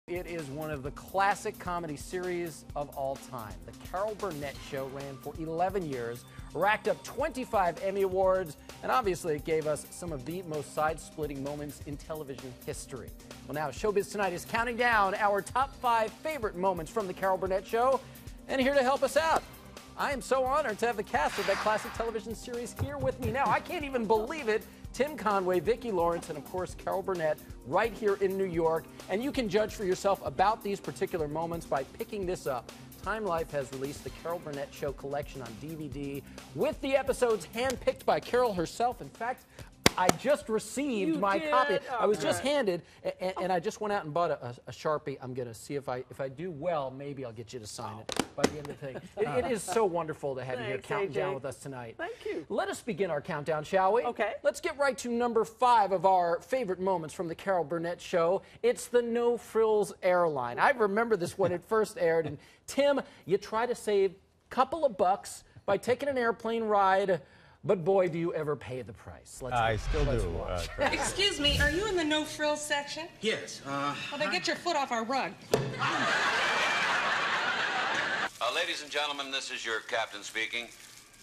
It is one of the classic comedy series of all time. The Carol Burnett Show ran for 11 years, racked up 25 Emmy Awards, and obviously it gave us some of the most side-splitting moments in television history. Well, now Showbiz Tonight is counting down our top 5 favorite moments from the Carol Burnett Show, and here to help us out, I am so honored to have the cast of that classic television series here with me now. I can't even believe it. Tim Conway, Vicki Lawrence, and of course Carol Burnett right here in New York. And you can judge for yourself about these particular moments by picking this up. Time Life has released the Carol Burnett Show collection on DVD with the episodes handpicked by Carol herself. In fact, I just received my copy. I was just handed, and I just went out and bought a Sharpie. I'm going to see if I do well, maybe I'll get you to sign it by the end of the thing. It is so wonderful to have you here counting down with us tonight. Thank you. Let us begin our countdown, shall we? Okay. Let's get right to number 5 of our favorite moments from the Carol Burnett Show. It's the No Frills Airline. I remember this when it first aired, and Tim, you try to save a couple of bucks by taking an airplane ride. But boy, do you ever pay the price. I still do. Excuse me, are you in the no-frills section? Yes. Well, then get your foot off our rug. Ladies and gentlemen, this is your captain speaking.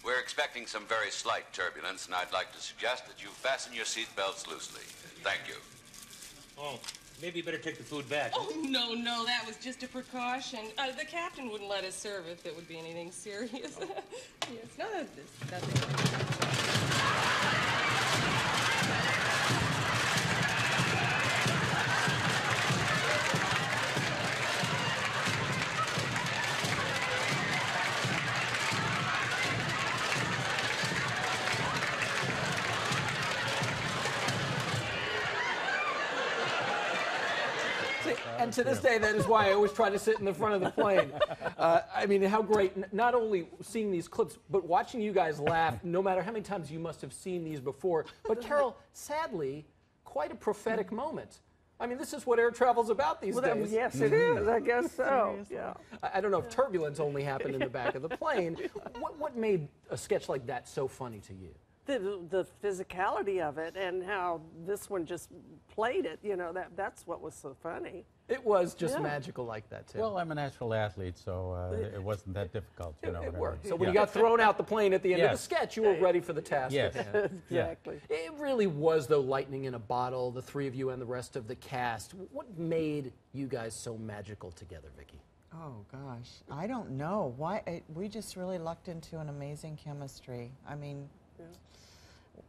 We're expecting some very slight turbulence, and I'd like to suggest that you fasten your seat belts loosely. Thank you. Oh, maybe you better take the food back. Oh, no, that was just a precaution. The captain wouldn't let us serve if it would be anything serious. Yes, no, nothing. And to this day, that is why I always try to sit in the front of the plane. I mean, how great, not only seeing these clips, but watching you guys laugh, no matter how many times you must have seen these before. But Carol, sadly, quite a prophetic moment. I mean, this is what air travel's about these days. Yes, it is. I guess so. Yeah. I don't know if turbulence only happened in the back of the plane. What made a sketch like that so funny to you? The physicality of it and how this one just played it, you know, that's what was so funny. It was just magical like that, too. Well, I'm a natural athlete, so it wasn't that difficult, you know. It worked. So when you got thrown out the plane at the end of the sketch, you were ready for the task Yes. at hand. Exactly. It really was, though, lightning in a bottle, the three of you and the rest of the cast. What made you guys so magical together, Vicki? Oh, gosh. I don't know. We just really lucked into an amazing chemistry. I mean,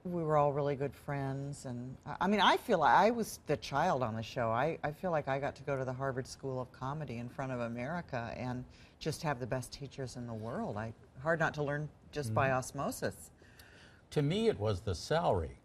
we were all really good friends, and I mean, I feel like I was the child on the show. I feel like I got to go to the Harvard School of Comedy in front of America and just have the best teachers in the world. Hard not to learn just by osmosis. To me, it was the salary.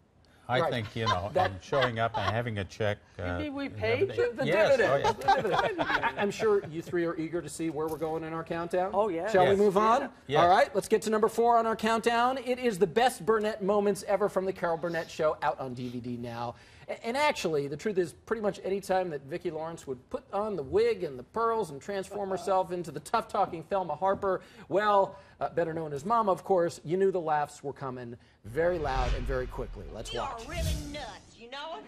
I think, you know, showing up and having a check. Maybe we paid you? The yes, dividend. I'm sure you three are eager to see where we're going in our countdown. Oh, yeah. Shall we move on? Yes. All right, let's get to number 4 on our countdown. It is the best Burnett moments ever from the Carol Burnett Show, out on DVD now. And actually, the truth is, pretty much any time that Vicki Lawrence would put on the wig and the pearls and transform herself into the tough-talking Thelma Harper, well, better known as Mama, of course, you knew the laughs were coming very loud and very quickly. Let's watch. You are really nuts, you know it?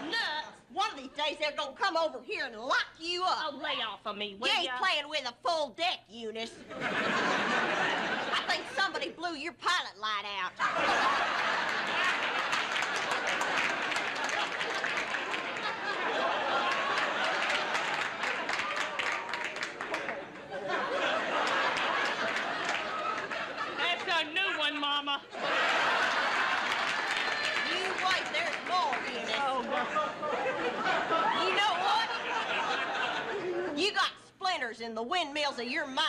Nuts? One of these days they're gonna come over here and lock you up. Oh, lay off of me, will You ain't playing with a full deck, Eunice. I think somebody blew your pilot light out. Mama. You wait, there's more, Eunice. Oh, no. You know what? You got splinters in the windmills of your mind.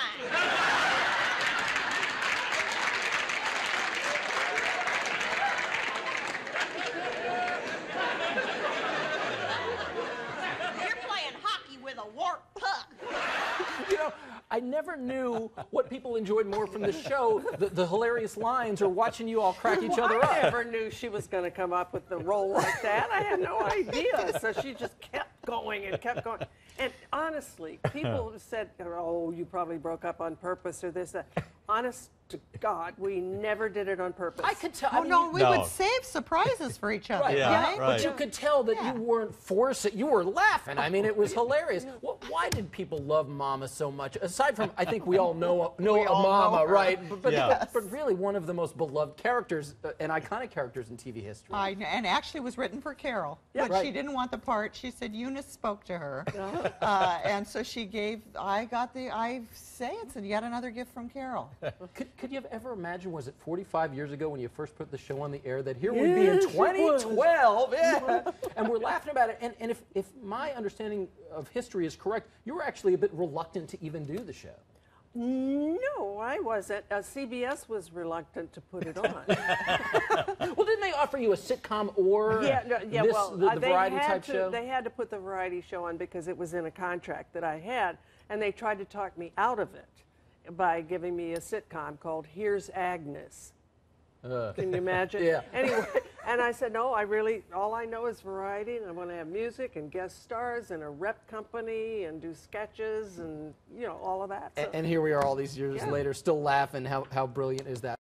You're playing hockey with a warped puck. You know, I never knew what people enjoyed more from the show, the hilarious lines or watching you all crack each other up. I never knew she was going to come up with the role like that. I had no idea. So she just kept going and kept going. And honestly, people said, oh, you probably broke up on purpose or this, that. Honest to God, we never did it on purpose. I could tell. Oh, no, we No. would save surprises for each other, Right. Yeah, right? right. But you could tell that you weren't forcing. You were laughing. I mean, it was hilarious. Why did people love Mama so much? Aside from, I think we all know all know Mama, her. right? But, Yes. but really one of the most beloved characters and iconic characters in TV history. And actually was written for Carol, Yeah, but right. she didn't want the part. She said Eunice spoke to her, and so she gave. I say it's yet another gift from Carol. Could you have ever imagined, was it 45 years ago when you first put the show on the air, that here we'd be in 2012? Yeah. And we're laughing about it. And if my understanding of history is correct, you were actually a bit reluctant to even do the show. No, I wasn't. CBS was reluctant to put it on. Well, didn't they offer you a sitcom or the variety type show? They had to put the variety show on because it was in a contract that I had, and they tried to talk me out of it by giving me a sitcom called Here's Agnes. Can you imagine? Yeah. Anyway, and I said, no, all I know is variety, and I want to have music and guest stars and a rep company and do sketches and, all of that. So. And here we are all these years later, still laughing. How brilliant is that?